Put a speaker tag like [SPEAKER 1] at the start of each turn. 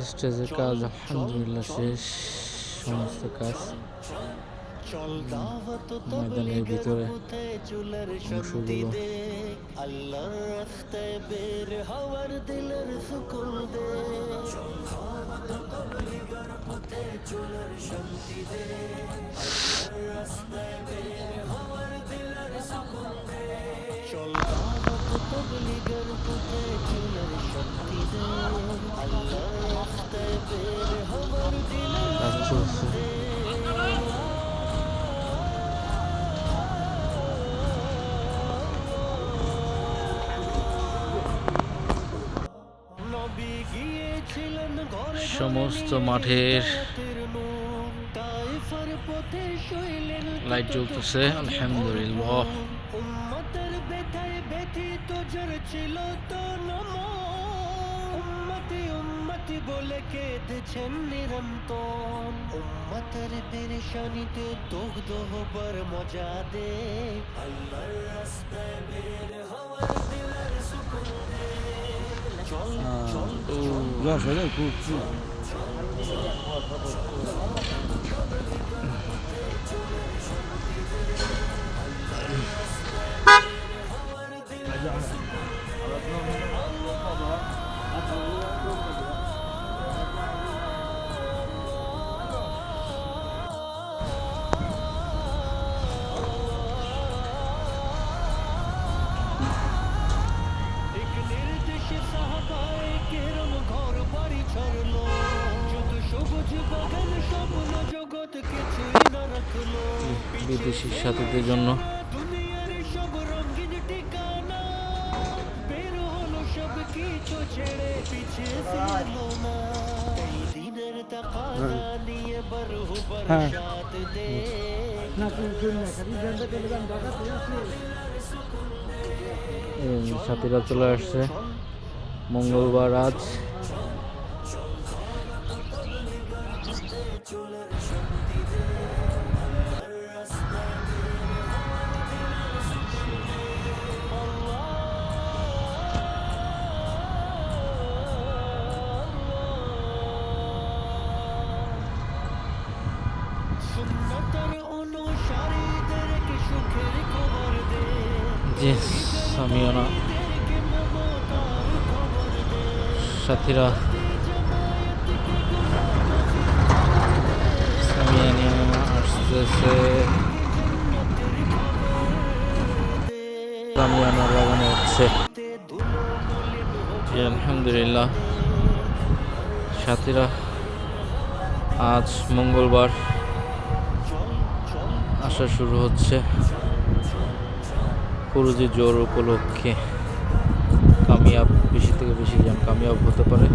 [SPEAKER 1] স্টেজের কাজ আলহামদুলিল্লাহ শেষ, সমস্ত কাজ। ময়দানের ভিতরে অংশগুলো আল্লাহর রাস্তায় বের হওয়ার দিলের সুকুন দে, পথে চলার শান্তি দে, আল্লাহর রাস্তায় বের হওয়ার দিলের সুকুন দে, চল দাওয়াত তাবলীগের পথে চলার শান্তি দে, আল্লাহর রাস্তায় বের হওয়ার দিলের সুকুন দে। সমস্ত মাঠের লাইট জ্বলতেছে আলহামদুলিল্লাহ। উম্মতের ব্যথায় ব্যথিত যার ছিল তো উম্মতি উম্মতি বলে কেঁদেছেন নিরন্তর, উম্মতের পেরেশানিতে দগ্ধ হবার মজা দে, আল্লাহর রাস্তায় বের হওয়ার দিলের সুকুন দে, চল চল বিদেশি সাথীদের জন্য সাথীরা চলে আসছে মঙ্গলবার আজ। সামিয়ানা সাথীরা সামিয়ানা আসতেছে, সামিয়ানা লাগানো হচ্ছে। আলহামদুলিল্লাহ সাথীরা আজ মঙ্গলবার আসা শুরু হচ্ছে কুরুজি জোর উপলক্ষে। কামিয়াব বেশি থেকে বেশি জন কামিয়াব হতে পারে।